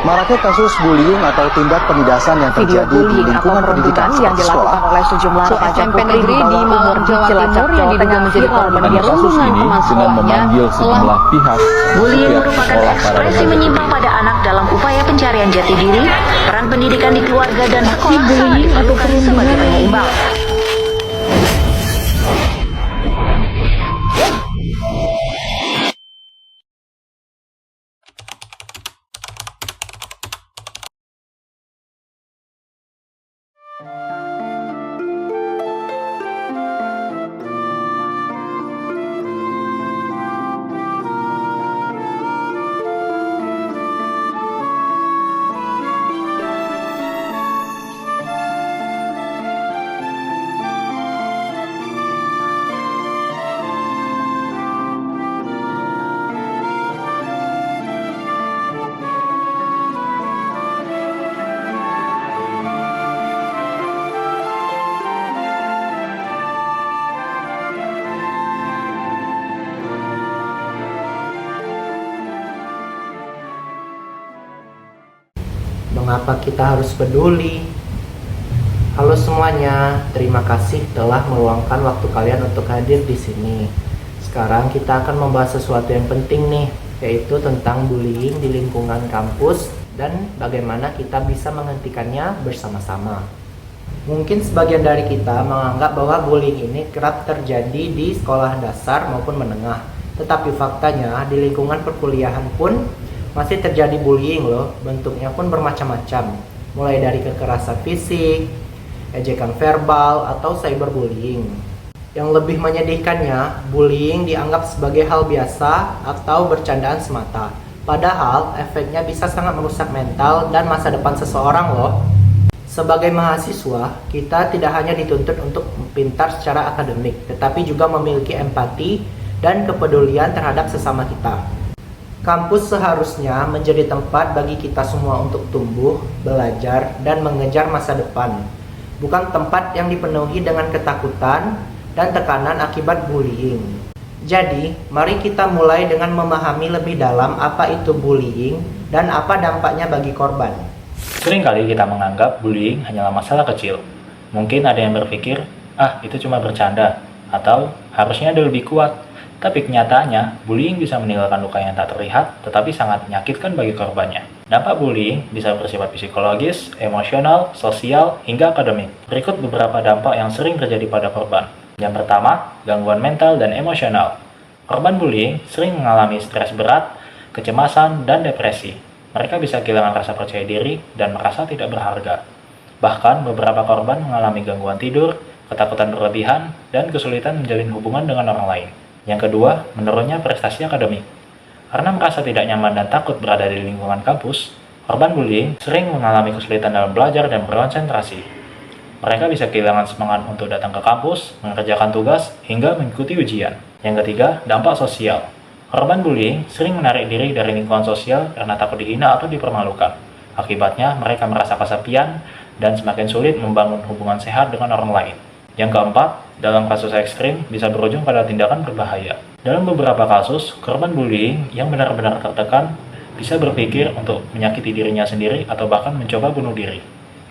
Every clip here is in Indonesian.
Maraknya kasus bullying atau tindak penindasan yang Video terjadi di bullying atau lingkungan pendidikan perundungan yang seperti sekolah. dilakukan oleh sejumlah remaja SMP putri negeri di Malang, Jawa Timur yang diduga menjadi korban Pada kasus perundungan ini teman dengan sekolahnya memanggil sejumlah pihak Bullying pihak merupakan sekolah para ekspresi remaja menyimpang pada anak dalam upaya pencarian jati diri, peran pendidikan di keluarga dan sekolah sangat bullying atau diperlukan sebagai perundungan. penyeimbang. Mengapa kita harus peduli? Halo semuanya, terima kasih telah meluangkan waktu kalian untuk hadir di sini. Sekarang kita akan membahas sesuatu yang penting nih, yaitu tentang bullying di lingkungan kampus dan bagaimana kita bisa menghentikannya bersama-sama. Mungkin sebagian dari kita menganggap bahwa bullying ini kerap terjadi di sekolah dasar maupun menengah. Tetapi faktanya di lingkungan perkuliahan pun masih terjadi bullying loh, bentuknya pun bermacam-macam. Mulai dari kekerasan fisik, ejekan verbal, atau cyberbullying. Yang lebih menyedihkannya, bullying dianggap sebagai hal biasa atau bercandaan semata. Padahal efeknya bisa sangat merusak mental dan masa depan seseorang loh. Sebagai mahasiswa, kita tidak hanya dituntut untuk pintar secara akademik, tetapi juga memiliki empati dan kepedulian terhadap sesama kita. Kampus seharusnya menjadi tempat bagi kita semua untuk tumbuh, belajar, dan mengejar masa depan. Bukan tempat yang dipenuhi dengan ketakutan dan tekanan akibat bullying. Jadi, mari kita mulai dengan memahami lebih dalam apa itu bullying dan apa dampaknya bagi korban. Seringkali kita menganggap bullying hanyalah masalah kecil. Mungkin ada yang berpikir, itu cuma bercanda, atau harusnya ada lebih kuat. Tapi kenyataannya, bullying bisa meninggalkan luka yang tak terlihat, tetapi sangat menyakitkan bagi korbannya. Dampak bullying bisa bersifat psikologis, emosional, sosial, hingga akademik. Berikut beberapa dampak yang sering terjadi pada korban. Yang pertama, gangguan mental dan emosional. Korban bullying sering mengalami stres berat, kecemasan, dan depresi. Mereka bisa kehilangan rasa percaya diri dan merasa tidak berharga. Bahkan, beberapa korban mengalami gangguan tidur, ketakutan berlebihan, dan kesulitan menjalin hubungan dengan orang lain. Yang kedua, menurunnya prestasi akademik. Karena merasa tidak nyaman dan takut berada di lingkungan kampus, korban bullying sering mengalami kesulitan dalam belajar dan berkonsentrasi. Mereka bisa kehilangan semangat untuk datang ke kampus, mengerjakan tugas, hingga mengikuti ujian. Yang ketiga, dampak sosial. Korban bullying sering menarik diri dari lingkungan sosial karena takut dihina atau dipermalukan. Akibatnya, mereka merasa kesepian dan semakin sulit membangun hubungan sehat dengan orang lain. Yang keempat, dalam kasus ekstrim bisa berujung pada tindakan berbahaya. Dalam beberapa kasus, korban bullying yang benar-benar tertekan bisa berpikir untuk menyakiti dirinya sendiri atau bahkan mencoba bunuh diri.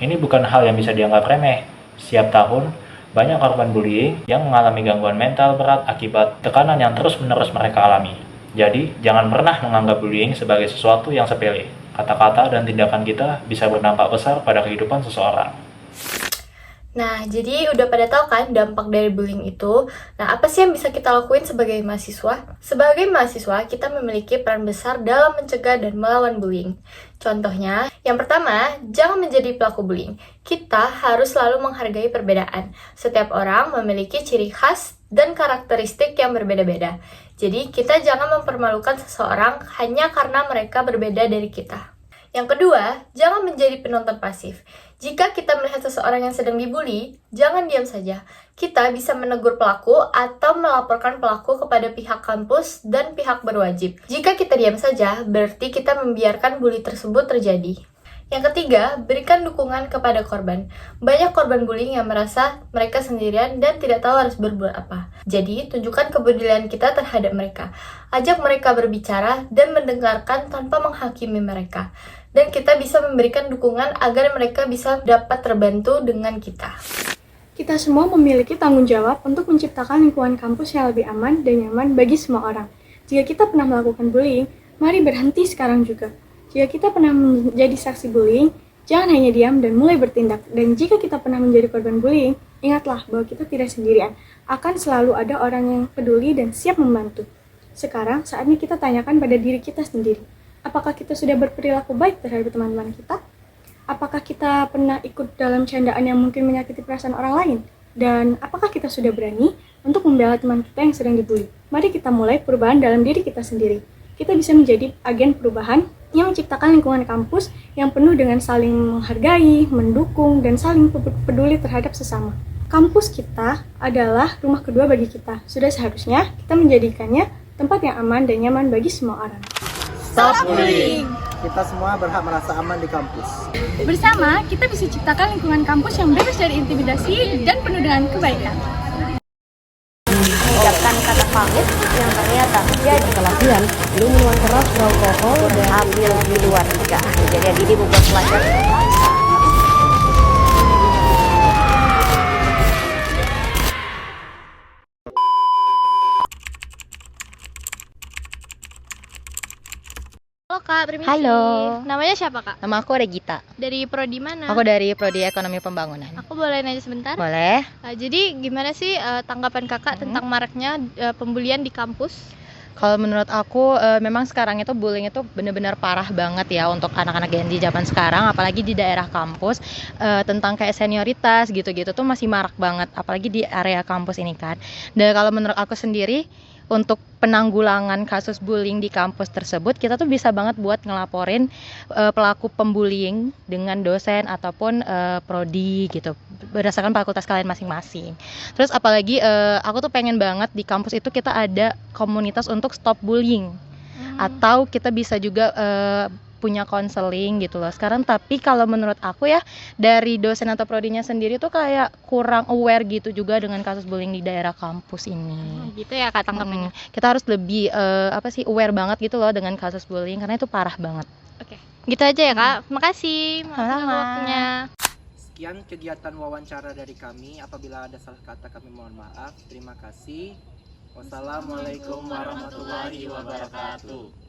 Ini bukan hal yang bisa dianggap remeh. Setiap tahun, banyak korban bullying yang mengalami gangguan mental berat akibat tekanan yang terus-menerus mereka alami. Jadi, jangan pernah menganggap bullying sebagai sesuatu yang sepele. Kata-kata dan tindakan kita bisa berdampak besar pada kehidupan seseorang. Nah, jadi udah pada tahu kan dampak dari bullying itu. Nah, apa sih yang bisa kita lakuin sebagai mahasiswa? Sebagai mahasiswa, kita memiliki peran besar dalam mencegah dan melawan bullying. Contohnya, yang pertama, jangan menjadi pelaku bullying. Kita harus selalu menghargai perbedaan. Setiap orang memiliki ciri khas dan karakteristik yang berbeda-beda. Jadi, kita jangan mempermalukan seseorang hanya karena mereka berbeda dari kita. Yang kedua, jangan menjadi penonton pasif. Jika kita melihat seseorang yang sedang dibully, jangan diam saja. Kita bisa menegur pelaku atau melaporkan pelaku kepada pihak kampus dan pihak berwajib. Jika kita diam saja, berarti kita membiarkan bully tersebut terjadi. Yang ketiga, berikan dukungan kepada korban. Banyak korban bullying yang merasa mereka sendirian dan tidak tahu harus berbuat apa. Jadi, tunjukkan kepedulian kita terhadap mereka. Ajak mereka berbicara dan mendengarkan tanpa menghakimi mereka. Dan kita bisa memberikan dukungan agar mereka bisa dapat terbantu dengan kita. Kita semua memiliki tanggung jawab untuk menciptakan lingkungan kampus yang lebih aman dan nyaman bagi semua orang. Jika kita pernah melakukan bullying, mari berhenti sekarang juga. Jika kita pernah menjadi saksi bullying, jangan hanya diam dan mulai bertindak. Dan jika kita pernah menjadi korban bullying, ingatlah bahwa kita tidak sendirian. Akan selalu ada orang yang peduli dan siap membantu. Sekarang, saatnya kita tanyakan pada diri kita sendiri. Apakah kita sudah berperilaku baik terhadap teman-teman kita? Apakah kita pernah ikut dalam candaan yang mungkin menyakiti perasaan orang lain? Dan apakah kita sudah berani untuk membela teman kita yang sedang dibully? Mari kita mulai perubahan dalam diri kita sendiri. Kita bisa menjadi agen perubahan yang menciptakan lingkungan kampus yang penuh dengan saling menghargai, mendukung, dan saling peduli terhadap sesama. Kampus kita adalah rumah kedua bagi kita. Sudah seharusnya kita menjadikannya tempat yang aman dan nyaman bagi semua orang. Stop bullying! Kita semua berhak merasa aman di kampus. Bersama, kita bisa ciptakan lingkungan kampus yang bebas dari intimidasi dan penuh dengan kebaikan. Mengucapkan kata pamit yang ternyata menjadi Pelatihan belum minuman keras, alkohol, dan ambil di luar nikah. Kejadian ini membuat pelajar Halo Kak, permisi. Halo. Namanya siapa Kak? Nama aku Regita. Dari prodi mana? Aku dari Prodi Ekonomi Pembangunan. Aku boleh nanya sebentar? Boleh? Jadi gimana sih tanggapan Kakak tentang maraknya pembulian di kampus? Kalau menurut aku memang sekarang itu bullying itu benar-benar parah banget ya untuk anak-anak Gen Z zaman sekarang, apalagi di daerah kampus. Tentang kayak senioritas gitu-gitu tuh masih marak banget, apalagi di area kampus ini kan. Dan kalau menurut aku sendiri, untuk penanggulangan kasus bullying di kampus tersebut, kita tuh bisa banget buat ngelaporin pelaku pembullying dengan dosen ataupun prodi gitu, berdasarkan fakultas kalian masing-masing. Terus apalagi aku tuh pengen banget di kampus itu kita ada komunitas untuk stop bullying, atau kita bisa juga punya konseling gitu loh sekarang. Tapi kalau menurut aku ya, dari dosen atau prodinya sendiri tuh kayak kurang aware gitu juga dengan kasus bullying di daerah kampus ini. Gitu ya Kak tanggapannya. Kita harus lebih aware banget gitu loh dengan kasus bullying, karena itu parah banget. Oke. Gitu aja ya Kak. Makasih. Sama-sama. Waktunya. Sekian kegiatan wawancara dari kami. Apabila ada salah kata kami mohon maaf. Terima kasih. Wassalamualaikum warahmatullahi wabarakatuh.